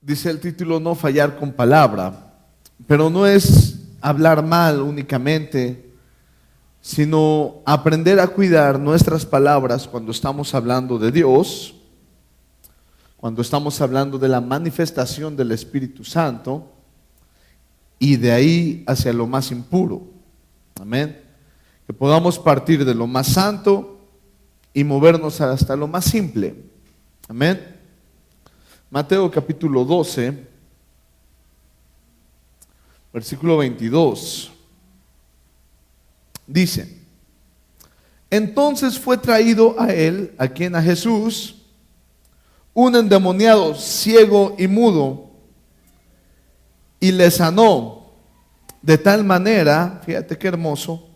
Dice el título, no fallar con palabra, pero no es hablar mal únicamente, sino aprender a cuidar nuestras palabras cuando estamos hablando de Dios, cuando estamos hablando de la manifestación del Espíritu Santo y de ahí hacia lo más impuro. Amén. Que podamos partir de lo más santo y movernos hasta lo más simple. Amén. Mateo capítulo 12, versículo 22. Dice: entonces fue traído a él, ¿a quién? A Jesús, un endemoniado ciego y mudo, y le sanó de tal manera, fíjate qué hermoso,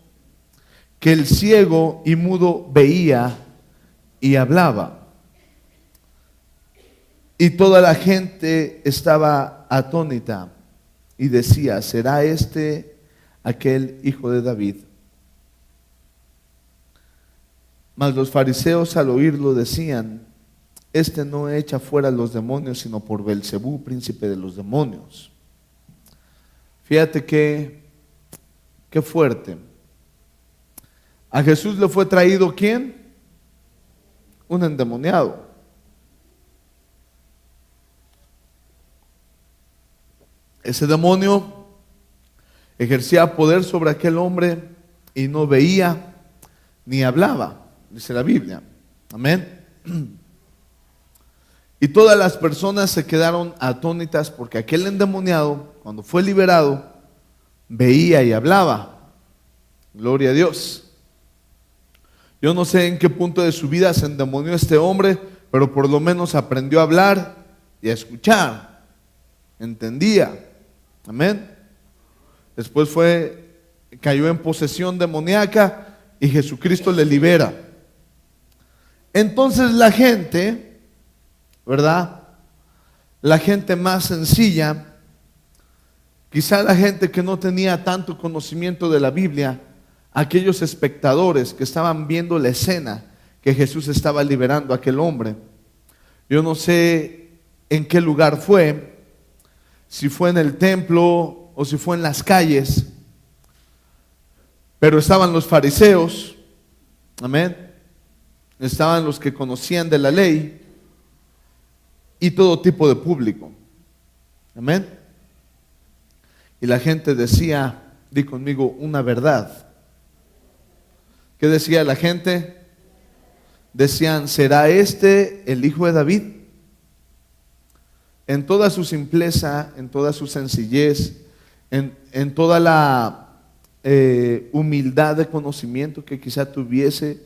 que el ciego y mudo veía y hablaba. Y toda la gente estaba atónita y decía: ¿será este aquel hijo de David? Mas los fariseos al oírlo decían: este no echa fuera los demonios, sino por Belcebú, príncipe de los demonios. Fíjate qué fuerte. A Jesús le fue traído ¿quién? Un endemoniado. Ese demonio ejercía poder sobre aquel hombre y no veía ni hablaba, dice la Biblia. Amén. Y todas las personas se quedaron atónitas porque aquel endemoniado, cuando fue liberado, veía y hablaba. Gloria a Dios. Yo no sé en qué punto de su vida se endemonió este hombre, pero por lo menos aprendió a hablar y a escuchar. Entendía. Amén. Después cayó en posesión demoníaca y Jesucristo le libera. Entonces la gente, ¿verdad? La gente más sencilla, quizá la gente que no tenía tanto conocimiento de la Biblia, aquellos espectadores que estaban viendo la escena que Jesús estaba liberando a aquel hombre. Yo no sé en qué lugar fue, si fue en el templo o si fue en las calles, pero estaban los fariseos, amén, estaban los que conocían de la ley y todo tipo de público, amén. Y la gente decía, di conmigo, una verdad. ¿Qué decía la gente? Decían: ¿será este el hijo de David? En toda su simpleza, en toda su sencillez, en toda la humildad de conocimiento que quizá tuviese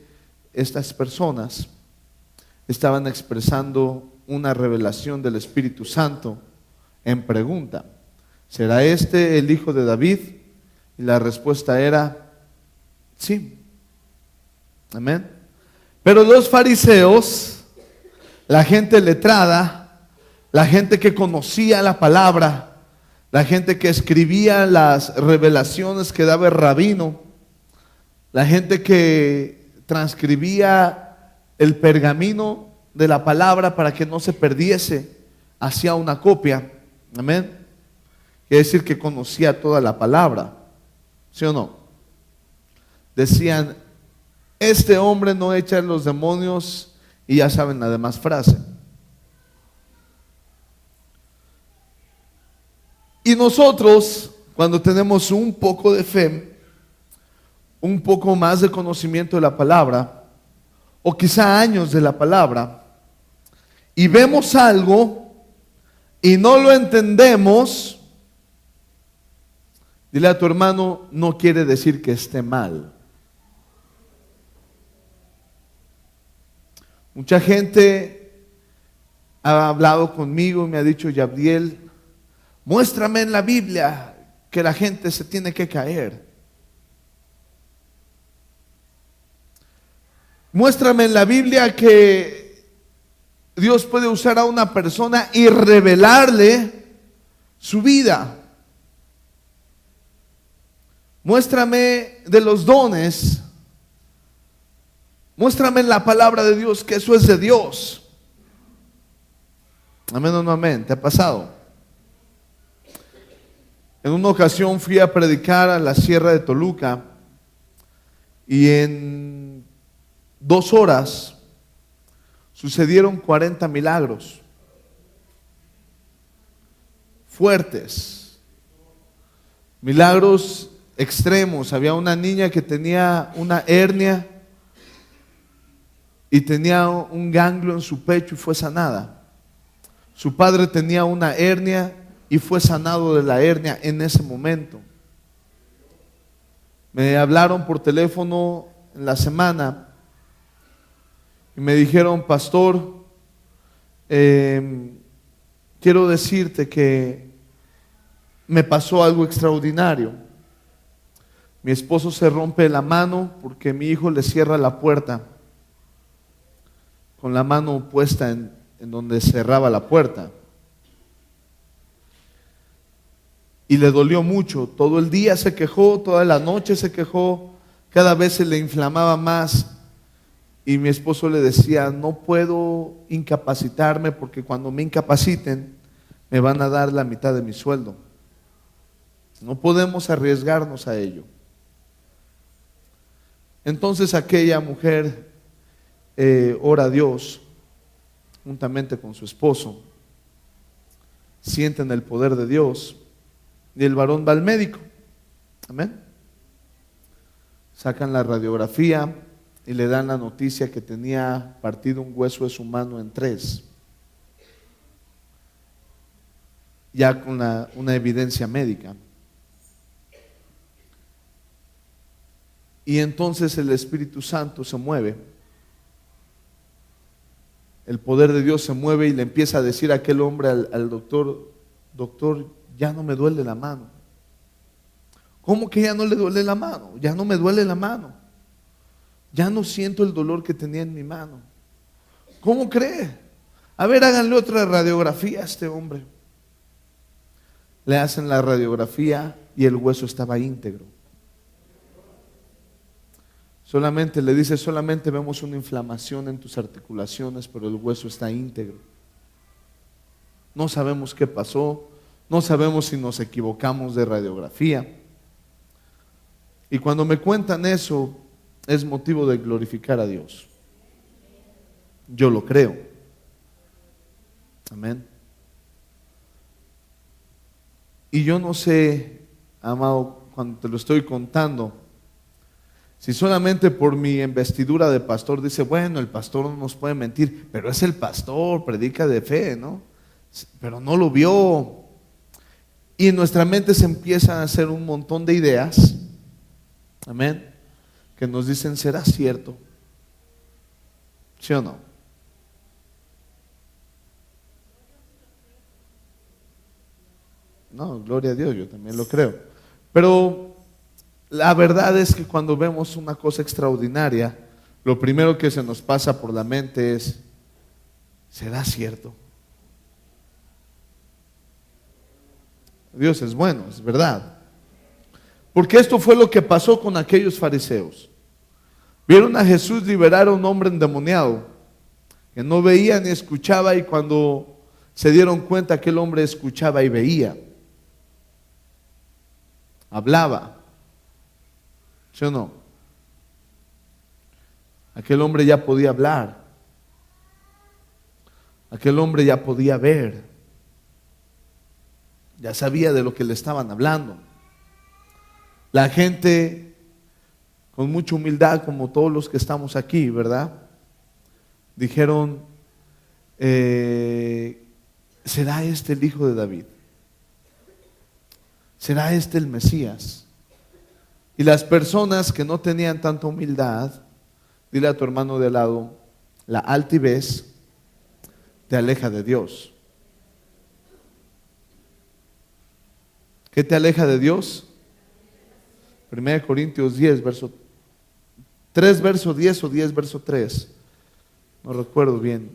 estas personas, estaban expresando una revelación del Espíritu Santo en pregunta: ¿será este el hijo de David? Y la respuesta era sí. Amén. Pero los fariseos, la gente letrada, la gente que conocía la palabra, la gente que escribía las revelaciones que daba el rabino, la gente que transcribía el pergamino de la palabra para que no se perdiese, hacía una copia. Amén. Quiere decir que conocía toda la palabra, ¿sí o no? Decían: este hombre no echa los demonios, y ya saben la demás frase. Y nosotros, cuando tenemos un poco de fe, un poco más de conocimiento de la palabra, o quizá años de la palabra, y vemos algo y no lo entendemos, dile a tu hermano: no quiere decir que esté mal. Mucha gente ha hablado conmigo y me ha dicho: Gabriel, muéstrame en la Biblia que la gente se tiene que caer. Muéstrame en la Biblia que Dios puede usar a una persona y revelarle su vida. Muéstrame de los dones. Muéstrame en la palabra de Dios que eso es de Dios. Amén o no amén. ¿Te ha pasado? En una ocasión fui a predicar a la Sierra de Toluca y en 2 horas sucedieron 40 milagros fuertes, milagros extremos. Había una niña que tenía una hernia y tenía un ganglio en su pecho y fue sanada. Su padre tenía una hernia y fue sanado de la hernia en ese momento. Me hablaron por teléfono en la semana y me dijeron: pastor, quiero decirte que me pasó algo extraordinario. Mi esposo se rompe la mano porque mi hijo le cierra la puerta con la mano puesta en donde cerraba la puerta. Y le dolió mucho. Todo el día se quejó, toda la noche se quejó, cada vez se le inflamaba más. Y mi esposo le decía: no puedo incapacitarme porque cuando me incapaciten me van a dar la mitad de mi sueldo. No podemos arriesgarnos a ello. Entonces aquella mujer ora a Dios juntamente con su esposo, sienten el poder de Dios y el varón va al médico. Amén. Sacan la radiografía y le dan la noticia que tenía partido un hueso de su mano en 3, ya con una evidencia médica. Y entonces el Espíritu Santo se mueve, el poder de Dios se mueve y le empieza a decir a aquel hombre, al doctor: doctor, ya no me duele la mano. ¿Cómo que ya no le duele la mano? Ya no me duele la mano. Ya no siento el dolor que tenía en mi mano. ¿Cómo cree? A ver, háganle otra radiografía a este hombre. Le hacen la radiografía y el hueso estaba íntegro. Solamente le dice: solamente vemos una inflamación en tus articulaciones, pero el hueso está íntegro. No sabemos qué pasó, no sabemos si nos equivocamos de radiografía. Y cuando me cuentan eso, es motivo de glorificar a Dios. Yo lo creo. Amén. Y yo no sé, amado, cuando te lo estoy contando, si solamente por mi investidura de pastor dice: bueno, el pastor no nos puede mentir, pero es el pastor, predica de fe, ¿no? Pero no lo vio. Y en nuestra mente se empiezan a hacer un montón de ideas, amén, que nos dicen: ¿será cierto? ¿Sí o no? No, gloria a Dios, yo también lo creo. Pero la verdad es que cuando vemos una cosa extraordinaria, lo primero que se nos pasa por la mente es: ¿será cierto? Dios es bueno, es verdad. Porque esto fue lo que pasó con aquellos fariseos. Vieron a Jesús liberar a un hombre endemoniado que no veía ni escuchaba, y cuando se dieron cuenta, aquel hombre escuchaba y veía, hablaba. ¿Sí o no? Aquel hombre ya podía hablar. Aquel hombre ya podía ver. Ya sabía de lo que le estaban hablando. La gente, con mucha humildad, como todos los que estamos aquí, ¿verdad?, dijeron: ¿será este el hijo de David? ¿Será este el Mesías? Y las personas que no tenían tanta humildad, dile a tu hermano de al lado: la altivez te aleja de Dios. ¿Qué te aleja de Dios? 1 Corintios 10, verso 3, verso 10 o 10, verso 3. No recuerdo bien.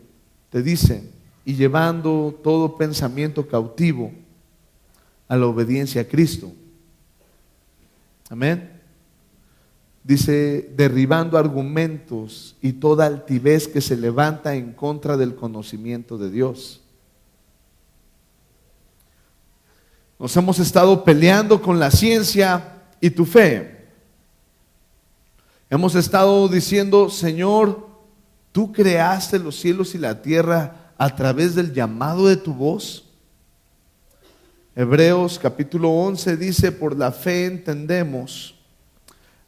Te dice: y llevando todo pensamiento cautivo a la obediencia a Cristo. Amén. Dice: derribando argumentos y toda altivez que se levanta en contra del conocimiento de Dios. Nos hemos estado peleando con la ciencia y tu fe. Hemos estado diciendo, Señor, tú creaste los cielos y la tierra a través del llamado de tu voz. Hebreos capítulo 11 dice, por la fe entendemos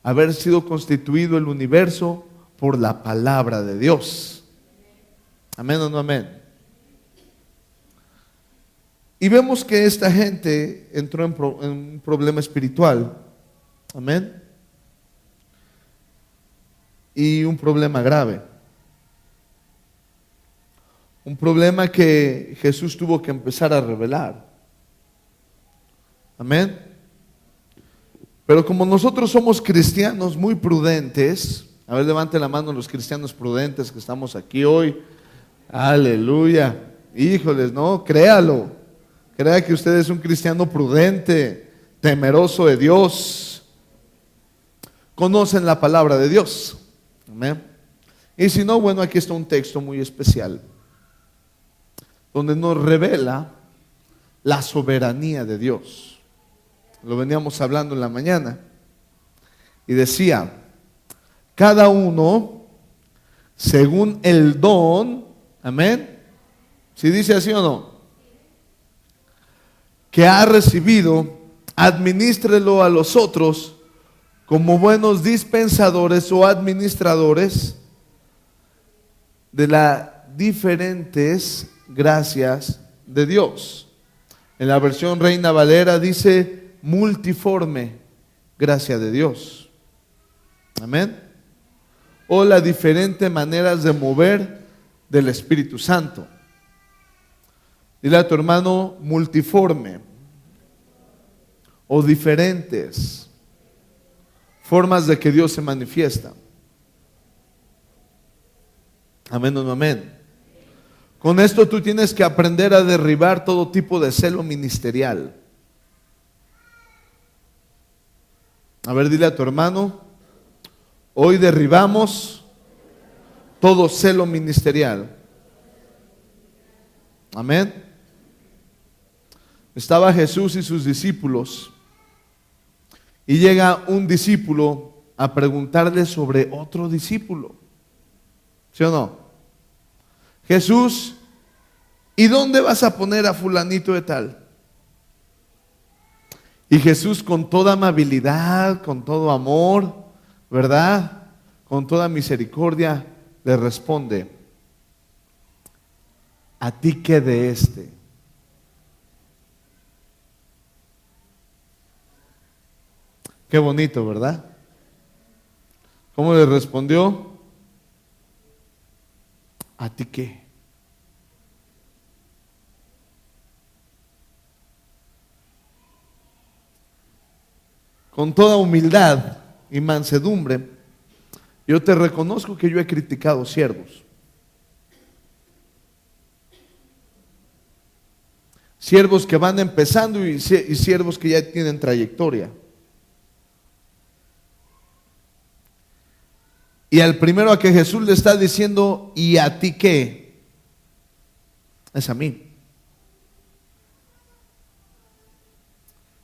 haber sido constituido el universo por la palabra de Dios. Amén o no amén. Y vemos que esta gente entró en un problema espiritual. Amén. Y un problema grave. Un problema que Jesús tuvo que empezar a revelar. Amén. Pero como nosotros somos cristianos muy prudentes, a ver, levante la mano los cristianos prudentes que estamos aquí hoy. Aleluya. Híjoles, no, créalo. Crea que usted es un cristiano prudente, temeroso de Dios. Conocen la palabra de Dios. Amén. Y si no, bueno, aquí está un texto muy especial donde nos revela la soberanía de Dios. Lo veníamos hablando en la mañana. Y decía, cada uno según el don, amén. ¿Sí dice así o no? Que ha recibido, administrelo a los otros como buenos dispensadores o administradores de las diferentes gracias de Dios. En la versión Reina Valera dice multiforme gracia de Dios. Amén. O las diferentes maneras de mover del Espíritu Santo. Dile a tu hermano, multiforme o diferentes formas de que Dios se manifiesta. Amén o no amén. Con esto tú tienes que aprender a derribar todo tipo de celo ministerial. A ver, dile a tu hermano, hoy derribamos todo celo ministerial. Amén. Estaba Jesús y sus discípulos y llega un discípulo a preguntarle sobre otro discípulo. ¿Sí o no? Jesús, ¿y dónde vas a poner a fulanito de tal? Y Jesús con toda amabilidad, con todo amor, ¿verdad? Con toda misericordia le responde, ¿a ti qué de este? Qué bonito, ¿verdad? ¿Cómo le respondió? ¿A ti qué? Con toda humildad y mansedumbre, yo te reconozco que yo he criticado siervos. Siervos que van empezando y siervos que ya tienen trayectoria. Y al primero a que Jesús le está diciendo, ¿y a ti qué? Es a mí.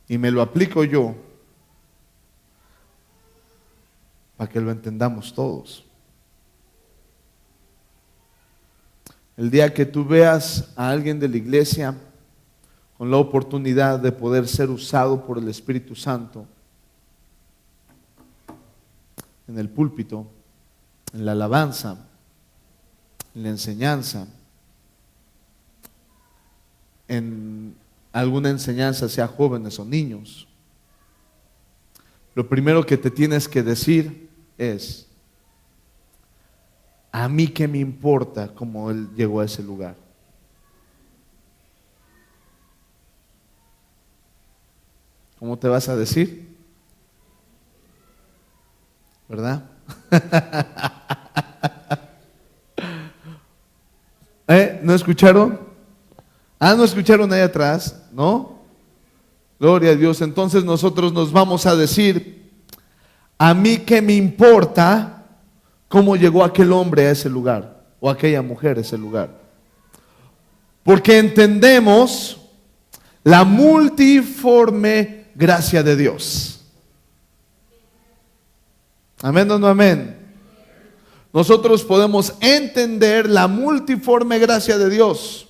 Y me lo aplico yo para que lo entendamos todos. El día que tú veas a alguien de la iglesia con la oportunidad de poder ser usado por el Espíritu Santo en el púlpito, en la alabanza, en la enseñanza, en alguna enseñanza, sea jóvenes o niños, lo primero que te tienes que decir es, a mí qué me importa cómo él llegó a ese lugar. ¿Cómo te vas a decir? ¿Verdad? ¿No escucharon? ¿No escucharon ahí atrás? ¿No? Gloria a Dios. Entonces nosotros nos vamos a decir, a mí qué me importa cómo llegó aquel hombre a ese lugar o aquella mujer a ese lugar. Porque entendemos La multiforme gracia de Dios. Amén o no amén. Nosotros podemos entender la multiforme gracia de Dios.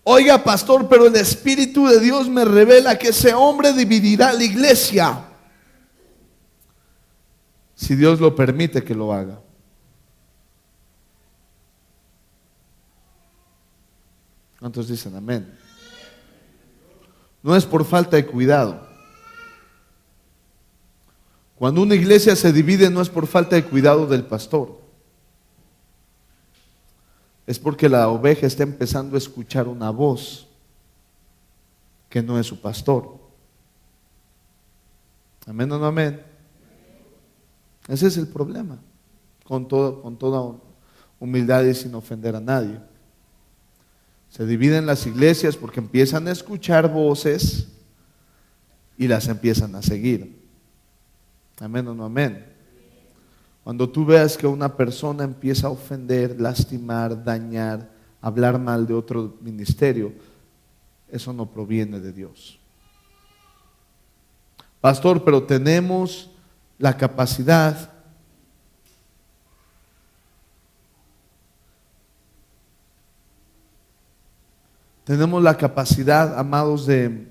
Oiga, pastor, pero el Espíritu de Dios me revela que ese hombre dividirá la iglesia. Si Dios lo permite que lo haga. ¿Cuántos dicen amén? No es por falta de cuidado. Cuando una iglesia se divide no es por falta de cuidado del pastor. Es porque la oveja está empezando a escuchar una voz que no es su pastor. Amén o no amén. Ese es el problema. Con toda humildad y sin ofender a nadie. Se dividen las iglesias porque empiezan a escuchar voces y las empiezan a seguir. Amén o no amén. Cuando tú veas que una persona empieza a ofender, lastimar, dañar, hablar mal de otro ministerio, eso no proviene de Dios. Pastor, pero tenemos la capacidad amados, de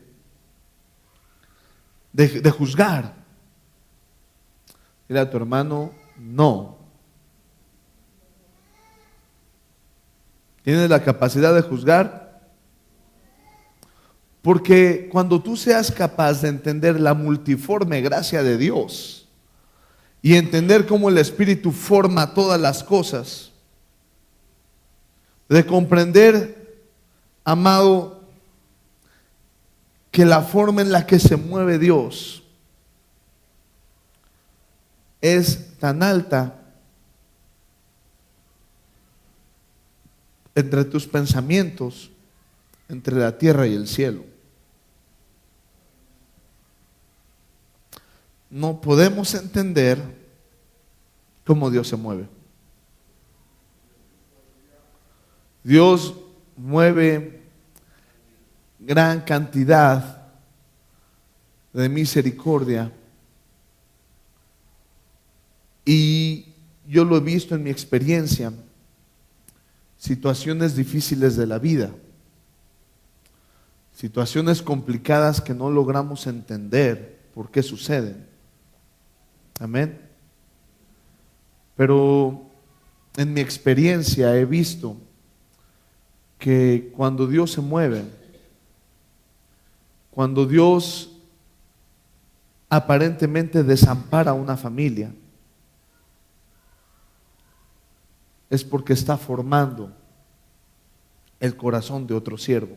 juzgar. Dile a tu hermano, no. ¿Tienes la capacidad de juzgar? Porque cuando tú seas capaz de entender la multiforme gracia de Dios y entender cómo el Espíritu forma todas las cosas, de comprender, amado, que la forma en la que se mueve Dios es tan alta entre tus pensamientos, entre la tierra y el cielo. No podemos entender cómo Dios se mueve. Dios mueve gran cantidad de misericordia. Y yo lo he visto en mi experiencia, situaciones difíciles de la vida, situaciones complicadas que no logramos entender por qué suceden. Amén. Pero en mi experiencia he visto que cuando Dios se mueve, cuando Dios aparentemente desampara a una familia, es porque está formando el corazón de otro siervo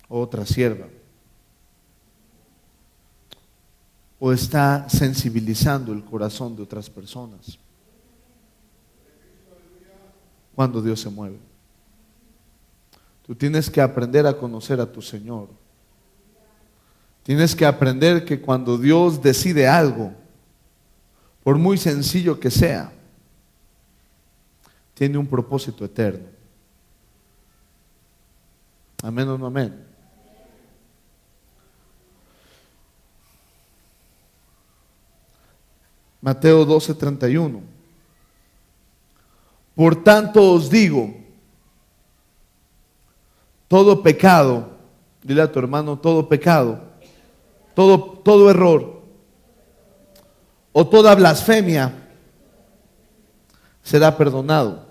o otra sierva, o está sensibilizando el corazón de otras personas cuando Dios se mueve. Tú tienes que aprender a conocer a tu Señor. Tienes que aprender que cuando Dios decide algo, por muy sencillo que sea, tiene un propósito eterno. Amén o no amén. Mateo 12:31. Por tanto os digo, todo pecado, dile a tu hermano, todo pecado, todo error o toda blasfemia será perdonado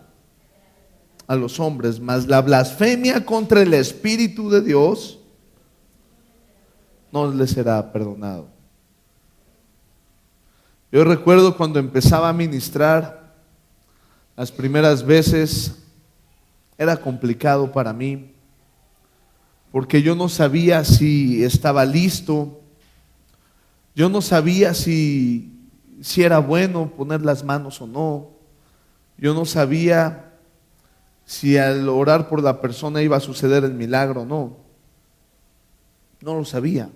a los hombres, mas la blasfemia contra el Espíritu de Dios no les será perdonado. Yo recuerdo cuando empezaba a ministrar, las primeras veces era complicado para mí, porque yo no sabía si estaba listo, yo no sabía si era bueno poner las manos o no, yo no sabía si al orar por la persona iba a suceder el milagro o no. No lo sabía.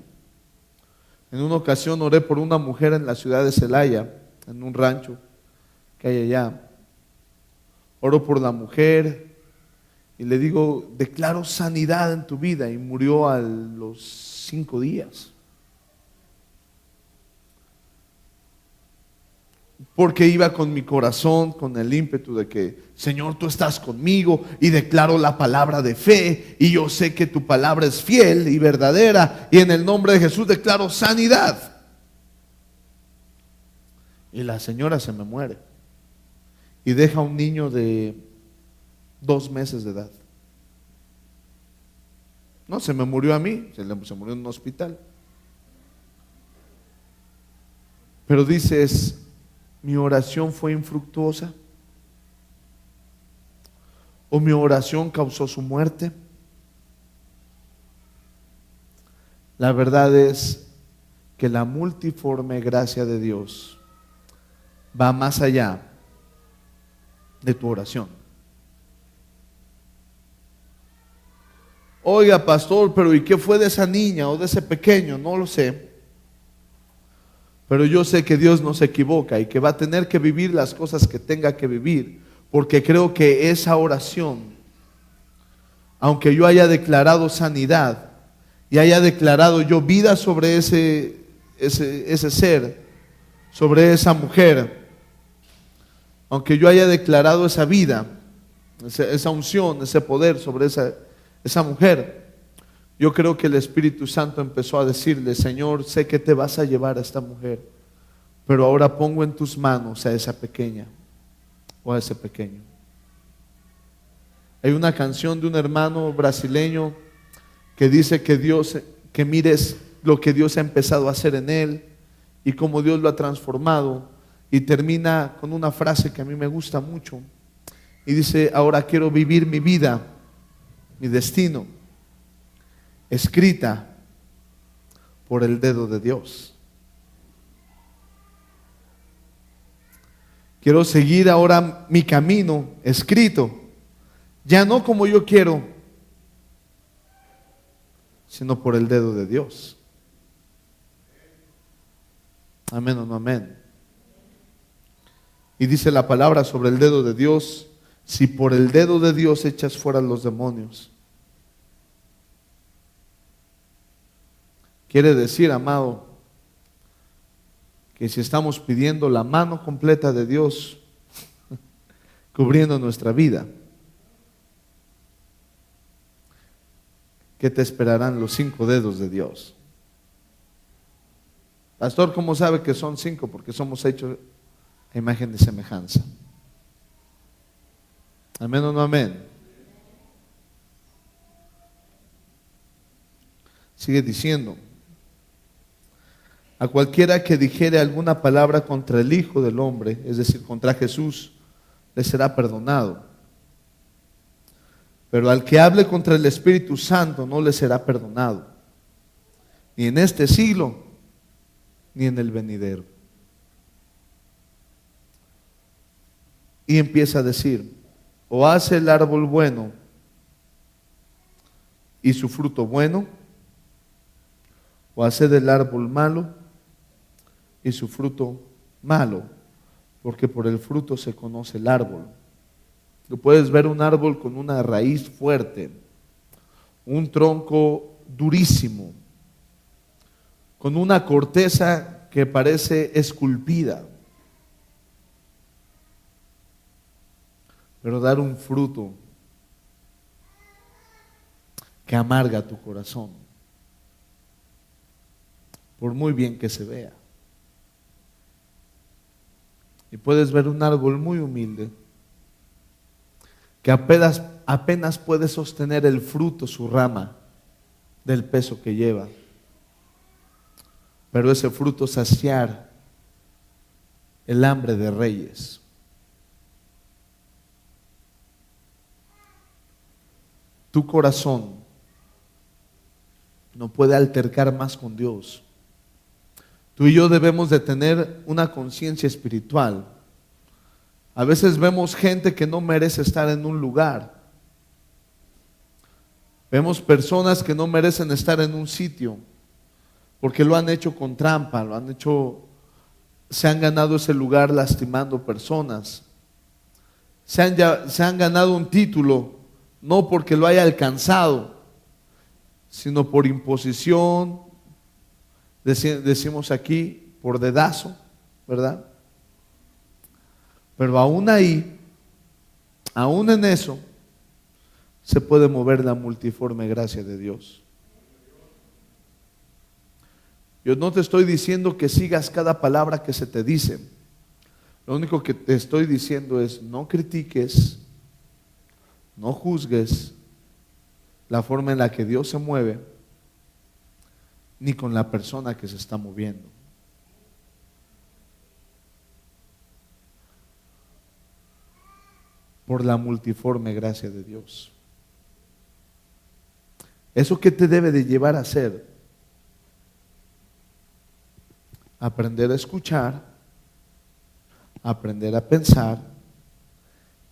En una ocasión oré por una mujer en la ciudad de Celaya, en un rancho que hay allá. Oro por la mujer y le digo, declaro sanidad en tu vida, y murió a los 5 días. Porque iba con mi corazón, con el ímpetu de que, Señor, tú estás conmigo y declaro la palabra de fe y yo sé que tu palabra es fiel y verdadera y en el nombre de Jesús declaro sanidad. Y la señora se me muere y deja un niño de 2 meses de edad. No, se me murió a mí, se murió en un hospital. Pero dices, ¿mi oración fue infructuosa? ¿O mi oración causó su muerte? La verdad es que la multiforme gracia de Dios va más allá de tu oración. Oiga, pastor, pero ¿y qué fue de esa niña o de ese pequeño? No lo sé. Pero yo sé que Dios no se equivoca y que va a tener que vivir las cosas que tenga que vivir, porque creo que esa oración, aunque yo haya declarado sanidad y haya declarado yo vida sobre ese ser, sobre esa mujer, aunque yo haya declarado esa vida, esa unción, ese poder sobre esa mujer, yo creo que el Espíritu Santo empezó a decirle, Señor, sé que te vas a llevar a esta mujer, pero ahora pongo en tus manos a esa pequeña o a ese pequeño. Hay una canción de un hermano brasileño que dice que mires lo que Dios ha empezado a hacer en él y cómo Dios lo ha transformado, y termina con una frase que a mí me gusta mucho y dice, ahora quiero vivir mi vida, mi destino, escrita por el dedo de Dios. Quiero seguir ahora mi camino escrito, ya no como yo quiero, sino por el dedo de Dios. Amén o no amén. Y dice la palabra sobre el dedo de Dios, si por el dedo de Dios echas fuera los demonios. Quiere decir, amado, que si estamos pidiendo la mano completa de Dios cubriendo nuestra vida, ¿qué te esperarán los 5 dedos de Dios? Pastor, ¿cómo sabe que son 5? Porque somos hechos a imagen de semejanza. Amén o no amén. Sigue diciendo, a cualquiera que dijere alguna palabra contra el Hijo del Hombre, es decir, contra Jesús, le será perdonado. Pero al que hable contra el Espíritu Santo no le será perdonado, ni en este siglo, ni en el venidero. Y empieza a decir, o hace el árbol bueno y su fruto bueno, o hace del árbol malo y su fruto malo, porque por el fruto se conoce el árbol. Tú puedes ver un árbol con una raíz fuerte, un tronco durísimo, con una corteza que parece esculpida, pero dar un fruto que amarga tu corazón, por muy bien que se vea. Y puedes ver un árbol muy humilde, que apenas puede sostener el fruto, su rama, del peso que lleva. Pero ese fruto saciar el hambre de reyes. Tu corazón no puede altercar más con Dios. Tú y yo debemos de tener una conciencia espiritual. A veces vemos gente que no merece estar en un lugar. Vemos personas que no merecen estar en un sitio porque lo han hecho con trampa, se han ganado ese lugar lastimando personas. Se han ganado un título no porque lo haya alcanzado, sino por imposición, decimos aquí, por dedazo, ¿verdad? Pero aún ahí, aún en eso, se puede mover la multiforme gracia de Dios. Yo no te estoy diciendo que sigas cada palabra que se te dice. Lo único que te estoy diciendo es: no critiques, no juzgues la forma en la que Dios se mueve, ni con la persona que se está moviendo. Por la multiforme gracia de Dios. ¿Eso qué te debe de llevar a hacer? Aprender a escuchar, aprender a pensar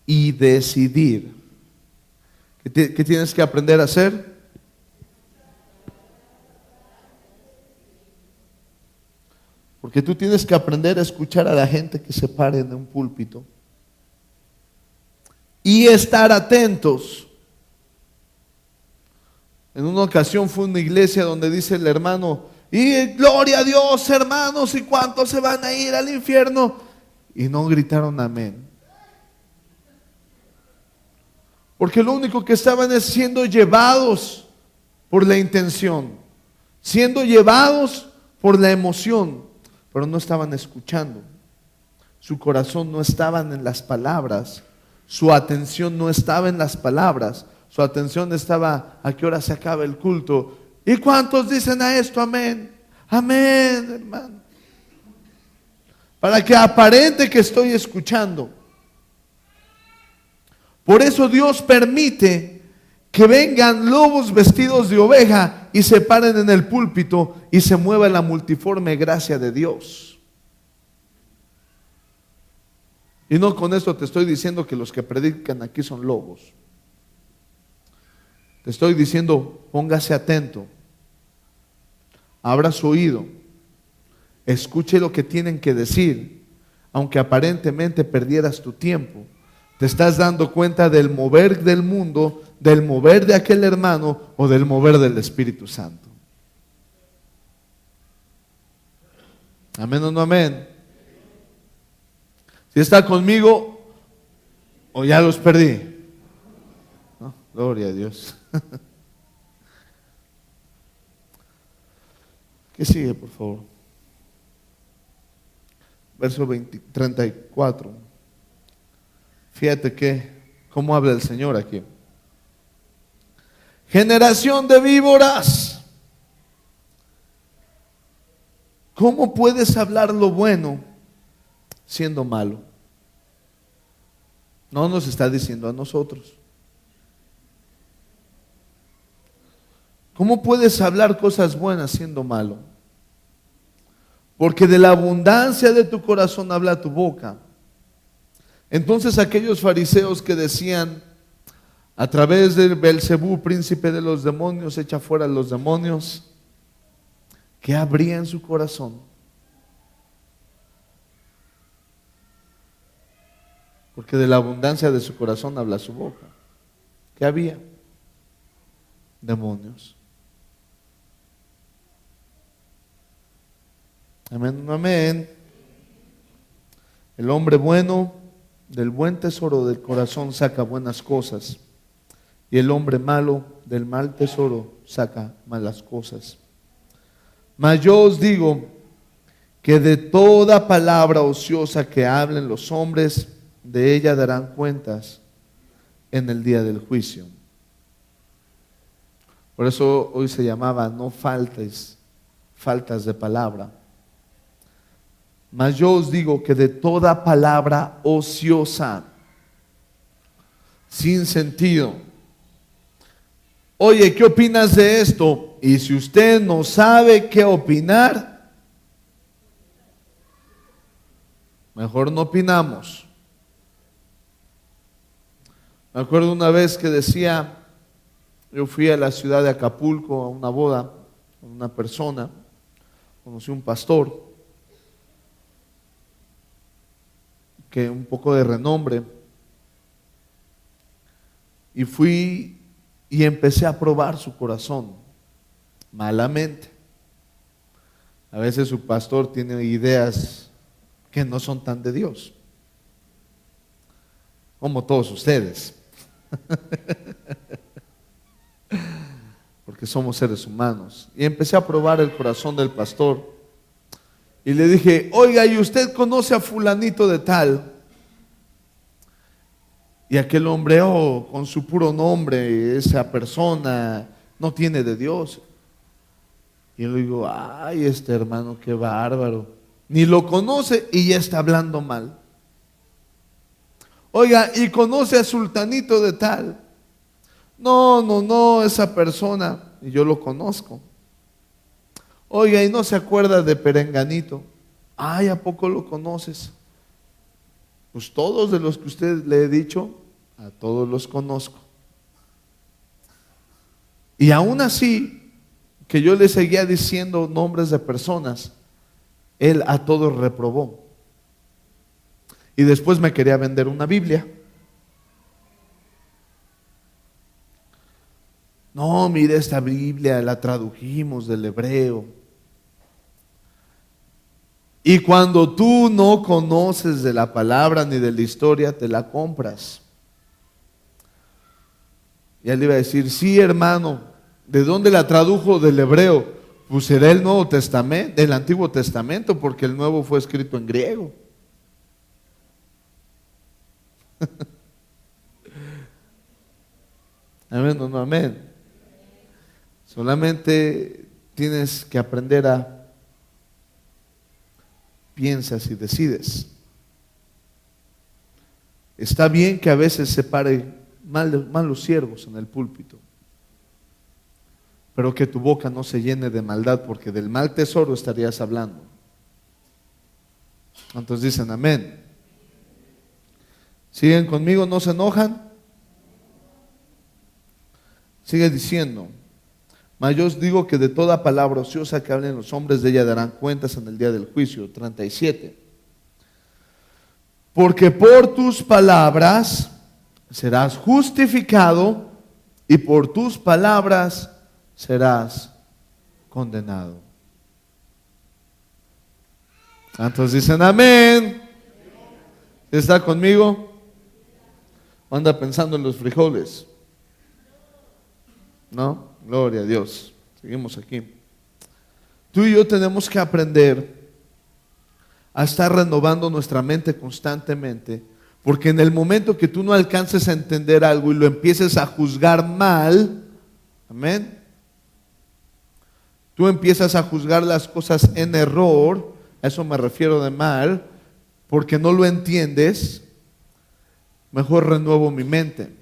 y decidir. ¿Qué tienes que aprender a hacer? Porque tú tienes que aprender a escuchar a la gente que se pare en un púlpito y estar atentos. En una ocasión fue una iglesia donde dice el hermano: y gloria a Dios, hermanos, y cuántos se van a ir al infierno. Y no gritaron amén. Porque lo único que estaban es siendo llevados por la intención, siendo llevados por la emoción, pero no estaban escuchando. Su corazón no estaba en las palabras, su atención no estaba en las palabras, su atención estaba: ¿a qué hora se acaba el culto? ¿Y cuántos dicen a esto amén? Amén, hermano. Para que aparente que estoy escuchando. Por eso Dios permite que vengan lobos vestidos de oveja y se paren en el púlpito y se mueva la multiforme gracia de Dios. Y no con esto te estoy diciendo que los que predican aquí son lobos. Te estoy diciendo: póngase atento, abra su oído, escuche lo que tienen que decir. Aunque aparentemente perdieras tu tiempo, te estás dando cuenta del mover del mundo, del mover de aquel hermano o del mover del Espíritu Santo. Amén o no amén. Si está conmigo o ya los perdí. ¿No? Gloria a Dios. ¿Qué sigue, por favor? Verso 34. Fíjate cómo habla el Señor aquí. Generación de víboras, ¿cómo puedes hablar lo bueno siendo malo? No nos está diciendo a nosotros. ¿Cómo puedes hablar cosas buenas siendo malo? Porque de la abundancia de tu corazón habla tu boca. Entonces aquellos fariseos que decían: a través de Belcebú, príncipe de los demonios, echa fuera a los demonios, ¿qué habría en su corazón? Porque de la abundancia de su corazón habla su boca. ¿Qué había? Demonios. Amén, amén. El hombre bueno del buen tesoro del corazón saca buenas cosas, y el hombre malo del mal tesoro saca malas cosas. Mas yo os digo que de toda palabra ociosa que hablen los hombres, de ella darán cuentas en el día del juicio. Por eso hoy se llamaba no faltas de palabra. Mas yo os digo que de toda palabra ociosa, sin sentido. Oye, ¿qué opinas de esto? Y si usted no sabe qué opinar, mejor no opinamos. Me acuerdo una vez que decía, yo fui a la ciudad de Acapulco a una boda con una persona, conocí un pastor que un poco de renombre, y fui y empecé a probar su corazón malamente. A veces su pastor tiene ideas que no son tan de Dios, como todos ustedes, porque somos seres humanos. Y empecé a probar el corazón del pastor y le dije: oiga, ¿y usted conoce a fulanito de tal? Y aquel hombre, con su puro nombre, esa persona no tiene de Dios. Y yo le digo: ay, este hermano, qué bárbaro, ni lo conoce y ya está hablando mal. Oiga, ¿y conoce a sultanito de tal? No, esa persona, y yo lo conozco. Oiga, ¿y no se acuerda de Perenganito? Ay, ¿a poco lo conoces? Pues todos de los que usted le he dicho, a todos los conozco. Y aún así, que yo le seguía diciendo nombres de personas, él a todos reprobó. Y después me quería vender una Biblia. No, mire, esta Biblia la tradujimos del hebreo. Y cuando tú no conoces de la palabra ni de la historia, te la compras. Y él iba a decir: sí, hermano, ¿de dónde la tradujo? Del hebreo. Pues será el Nuevo Testamento, el Antiguo Testamento, porque el Nuevo fue escrito en griego. Amén o no amén. Solamente tienes que aprender a piensas y decides. Está bien que a veces se pare malos siervos en el púlpito, pero que tu boca no se llene de maldad, porque del mal tesoro estarías hablando. Entonces dicen amén. ¿Siguen conmigo? ¿No se enojan? Sigue diciendo: mas yo os digo que de toda palabra ociosa que hablen los hombres, de ella darán cuentas en el día del juicio. 37. Porque por tus palabras serás justificado y por tus palabras serás condenado. ¿Cuántos dicen amén? ¿Está conmigo? ¿O anda pensando en los frijoles? ¿No? Gloria a Dios. Seguimos aquí. Tú y yo tenemos que aprender a estar renovando nuestra mente constantemente, porque en el momento que tú no alcances a entender algo y lo empieces a juzgar mal, amén, tú empiezas a juzgar las cosas en error. A eso me refiero de mal, porque no lo entiendes. Mejor renuevo mi mente.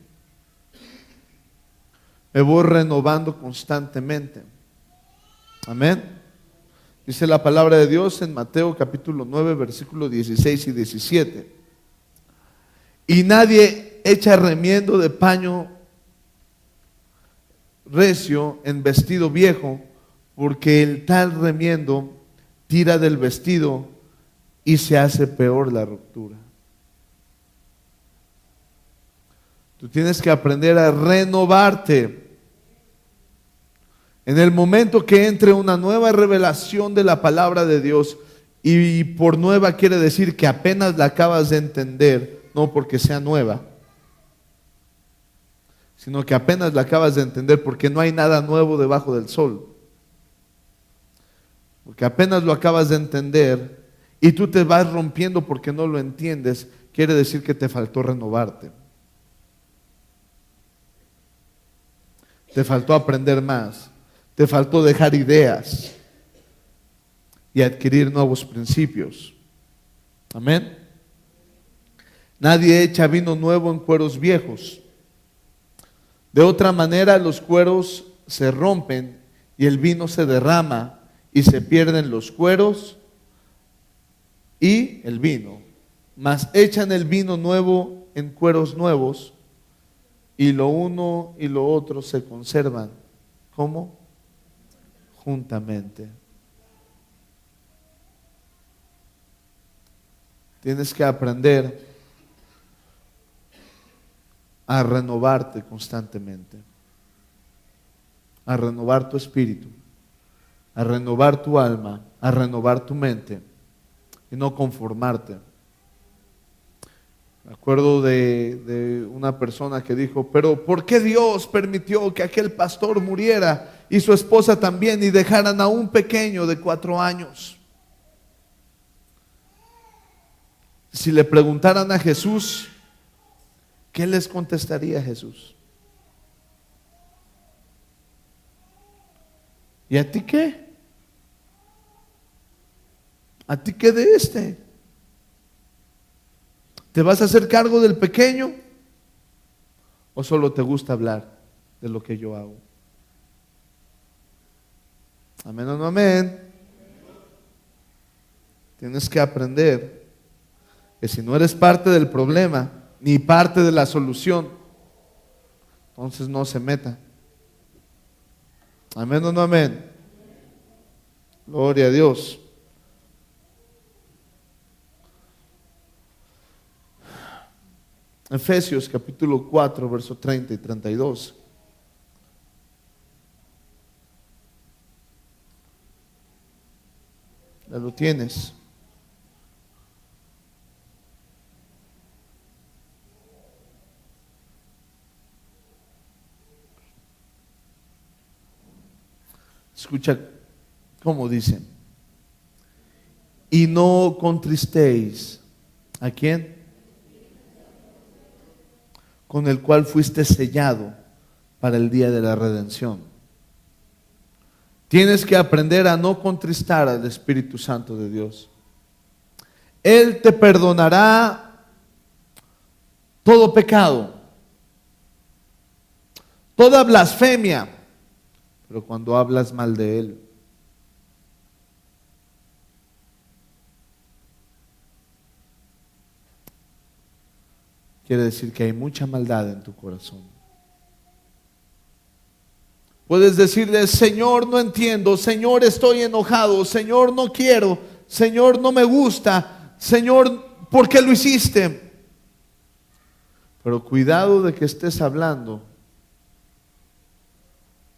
Me voy renovando constantemente. Amén. Dice la palabra de Dios en Mateo capítulo 9, versículos 16 y 17. Y nadie echa remiendo de paño recio en vestido viejo, porque el tal remiendo tira del vestido y se hace peor la ruptura. Tú tienes que aprender a renovarte. En el momento que entre una nueva revelación de la palabra de Dios, y por nueva quiere decir que apenas la acabas de entender, no porque sea nueva, sino que apenas la acabas de entender, porque no hay nada nuevo debajo del sol. Porque apenas lo acabas de entender y tú te vas rompiendo porque no lo entiendes, quiere decir que te faltó renovarte. Te faltó aprender más. Te faltó dejar ideas y adquirir nuevos principios. Amén. Nadie echa vino nuevo en cueros viejos. De otra manera, los cueros se rompen y el vino se derrama y se pierden los cueros y el vino. Mas echan el vino nuevo en cueros nuevos, y lo uno y lo otro se conservan. ¿Cómo? Juntamente. Tienes que aprender a renovarte constantemente, a renovar tu espíritu, a renovar tu alma, a renovar tu mente y no conformarte. Me acuerdo de una persona que dijo, pero ¿por qué Dios permitió que aquel pastor muriera y su esposa también y dejaran a un pequeño de 4 años? Si le preguntaran a Jesús, ¿qué les contestaría Jesús? ¿Y a ti qué? ¿A ti qué de este? ¿Te vas a hacer cargo del pequeño? ¿O solo te gusta hablar de lo que yo hago? Amén o no amén. Tienes que aprender que si no eres parte del problema ni parte de la solución, entonces no se meta. Amén o no amén. Gloria a Dios. Efesios capítulo 4, verso 30 y 32. Ya lo tienes. Escucha cómo dice. Y no contristéis. ¿A quién? Con el cual fuiste sellado para el día de la redención. Tienes que aprender a no contristar al Espíritu Santo de Dios. Él te perdonará todo pecado, toda blasfemia, pero cuando hablas mal de Él, quiere decir que hay mucha maldad en tu corazón. Puedes decirle, Señor, no entiendo, Señor, estoy enojado, Señor, no quiero, Señor, no me gusta, Señor, ¿por qué lo hiciste? Pero cuidado de que estés hablando,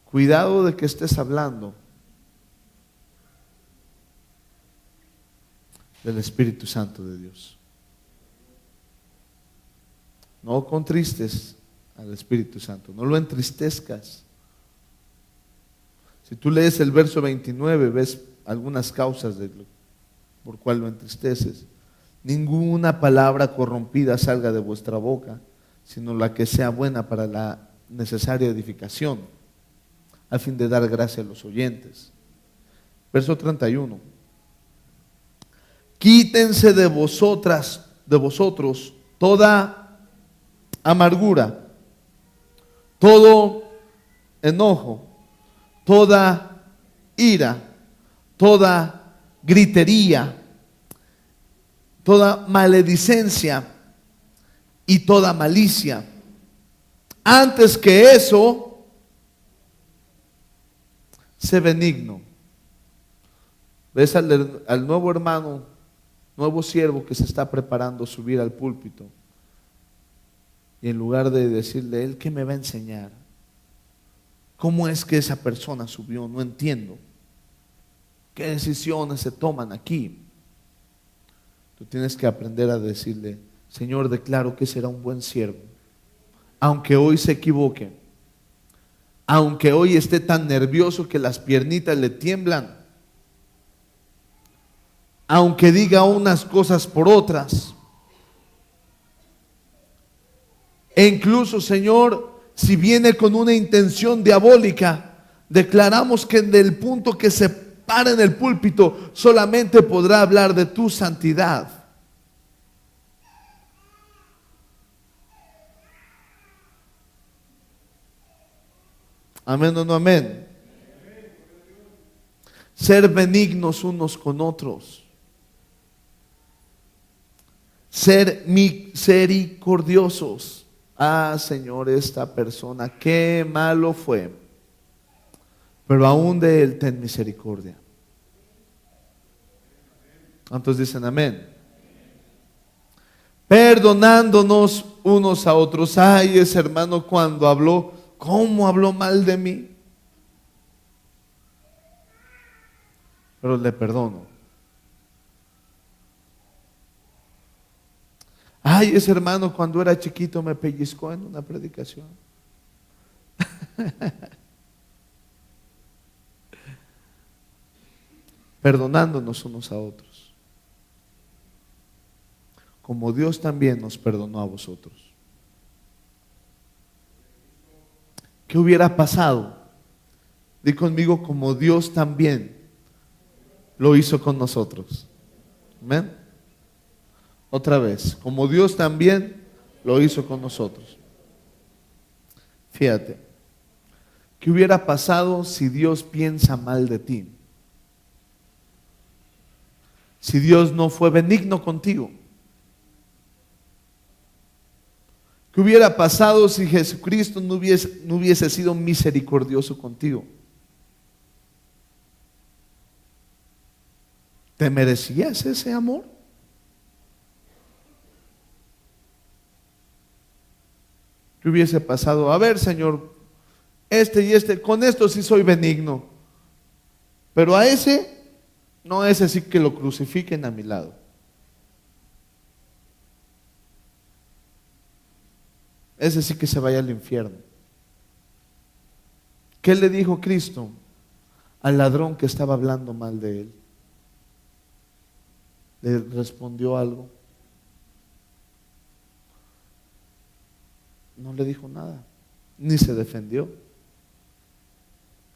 cuidado de que estés hablando del Espíritu Santo de Dios. No contristes al Espíritu Santo, no lo entristezcas. Si tú lees el verso 29, ves algunas causas por cual lo entristeces. Ninguna palabra corrompida salga de vuestra boca, sino la que sea buena para la necesaria edificación, a fin de dar gracia a los oyentes. Verso 31. Quítense de vosotros toda amargura, todo enojo, toda ira, toda gritería, toda maledicencia y toda malicia. Antes que eso, sé benigno. ¿Ves al nuevo hermano, nuevo siervo que se está preparando a subir al púlpito? Y en lugar de decirle, ¿él qué me va a enseñar? ¿Cómo es que esa persona subió? No entiendo. ¿Qué decisiones se toman aquí? Tú tienes que aprender a decirle, Señor, declaro que será un buen siervo. Aunque hoy se equivoque, aunque hoy esté tan nervioso que las piernitas le tiemblan, aunque diga unas cosas por otras, e incluso, Señor, si viene con una intención diabólica, declaramos que del punto que se para en el púlpito solamente podrá hablar de tu santidad. Amén o no amén. Ser benignos unos con otros. Ser misericordiosos. Ah, Señor, esta persona, qué malo fue. Pero aún de él ten misericordia. ¿Cuántos dicen amén? Perdonándonos unos a otros. Ay, ese hermano cuando habló, ¿cómo habló mal de mí? Pero le perdono. Ay, ese hermano cuando era chiquito me pellizcó en una predicación. Perdonándonos unos a otros, como Dios también nos perdonó a vosotros. ¿Qué hubiera pasado? Di conmigo, como Dios también lo hizo con nosotros. Amén. Otra vez, como Dios también lo hizo con nosotros. Fíjate, ¿qué hubiera pasado si Dios piensa mal de ti? Si Dios no fue benigno contigo. ¿Qué hubiera pasado si Jesucristo no hubiese sido misericordioso contigo? ¿Te merecías ese amor? ¿Qué hubiese pasado? A ver, Señor, este y este, con esto sí soy benigno, pero a ese, no, ese sí que lo crucifiquen a mi lado. Ese sí que se vaya al infierno. ¿Qué le dijo Cristo al ladrón que estaba hablando mal de él? ¿Le respondió algo? No le dijo nada, ni se defendió.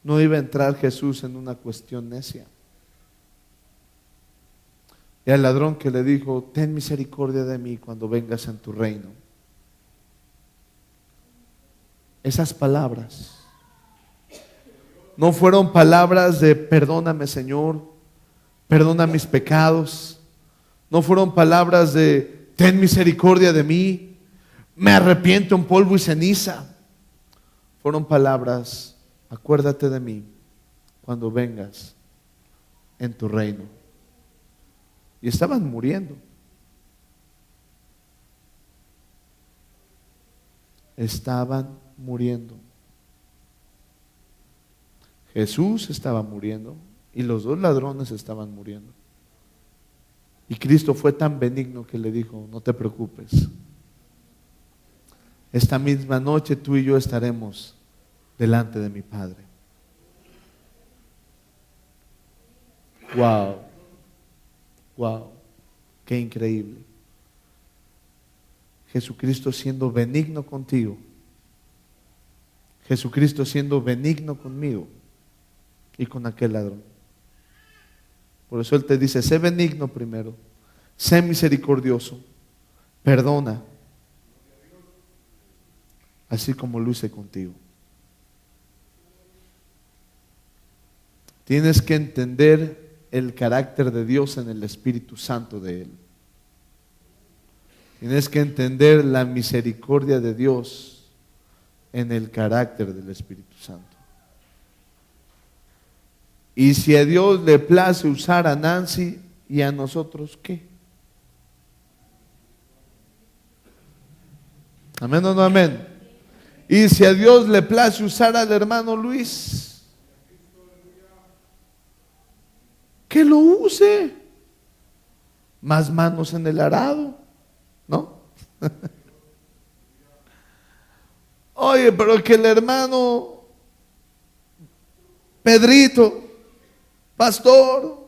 No iba a entrar Jesús en una cuestión necia. Y al ladrón que le dijo, ten misericordia de mí cuando vengas en tu reino. Esas palabras no fueron palabras de perdóname, Señor, perdona mis pecados. No fueron palabras de ten misericordia de mí, me arrepiento en polvo y ceniza. Fueron palabras, acuérdate de mí cuando vengas en tu reino. Y estaban muriendo. Estaban muriendo. Jesús estaba muriendo y los dos ladrones estaban muriendo. Y Cristo fue tan benigno que le dijo, no te preocupes. Esta misma noche tú y yo estaremos delante de mi Padre. Wow, wow, qué increíble. Jesucristo siendo benigno contigo. Jesucristo siendo benigno conmigo y con aquel ladrón. Por eso Él te dice, sé benigno primero, sé misericordioso, perdona, así como lo hice contigo. Tienes que entender el carácter de Dios en el Espíritu Santo de Él. Tienes que entender la misericordia de Dios en el carácter del Espíritu Santo. Y si a Dios le place usar a Nancy y a nosotros, ¿qué? Amén o no amén. Y si a Dios le place usar al hermano Luis, que lo use. Más manos en el arado, ¿no? Oye, pero que el hermano Pedrito, pastor,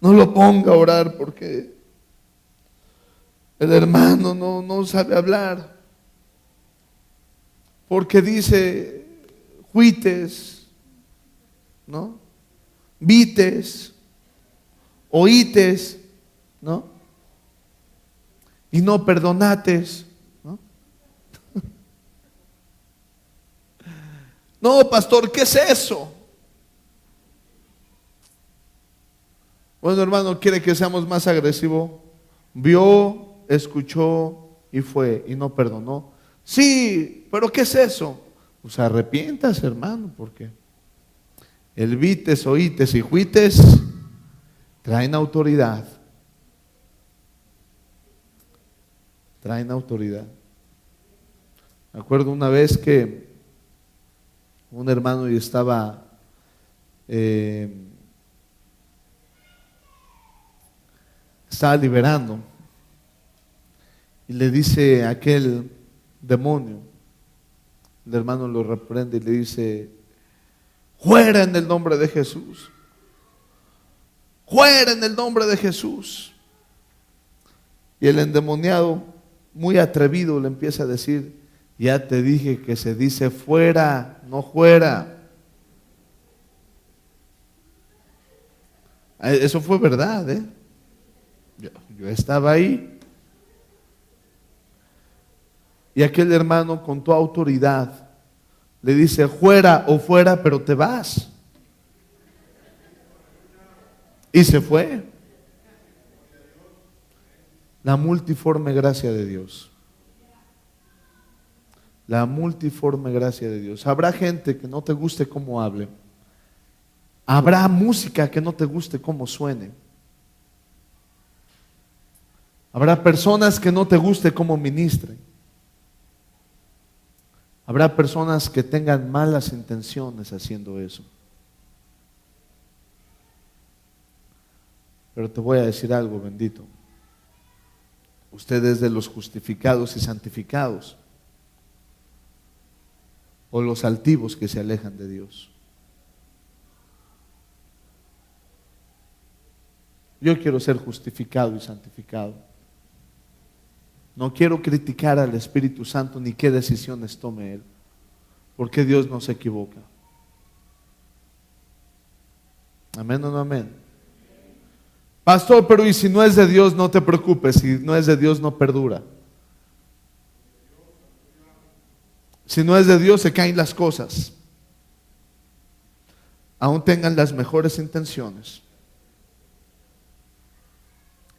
no lo ponga a orar porque el hermano no sabe hablar. Porque dice juites, ¿no? Vites, oítes, ¿no? Y no perdonates, ¿no? No, pastor, ¿qué es eso? Bueno, hermano, ¿quiere que seamos más agresivos? Vio, escuchó y fue y no perdonó. Sí, pero ¿qué es eso? Pues arrepientas, hermano, porque el vites, oítes y juites traen autoridad. traen autoridad. Me acuerdo una vez que un hermano y estaba liberando y le dice a aquel demonio, el hermano lo reprende y le dice: fuera en el nombre de Jesús, fuera en el nombre de Jesús. Y el endemoniado, muy atrevido, le empieza a decir: ya te dije que se dice fuera, no fuera. Eso fue verdad, ¿eh? Yo estaba ahí. Y aquel hermano con toda autoridad le dice: fuera o fuera, pero te vas. Y se fue. La multiforme gracia de Dios. La multiforme gracia de Dios. Habrá gente que no te guste cómo hable. Habrá música que no te guste cómo suene. Habrá personas que no te guste cómo ministren. Habrá personas que tengan malas intenciones haciendo eso. Pero te voy a decir algo, bendito. Usted es de los justificados y santificados, o los altivos que se alejan de Dios. Yo quiero ser justificado y santificado. No quiero criticar al Espíritu Santo ni qué decisiones tome Él, porque Dios no se equivoca. Amén o no amén. Pastor, pero y si no es de Dios, no te preocupes. Si no es de Dios, no perdura. Si no es de Dios, se caen las cosas. Aún tengan las mejores intenciones.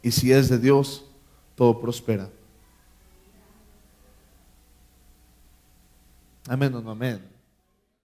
Y si es de Dios, todo prospera. Amén o no amén.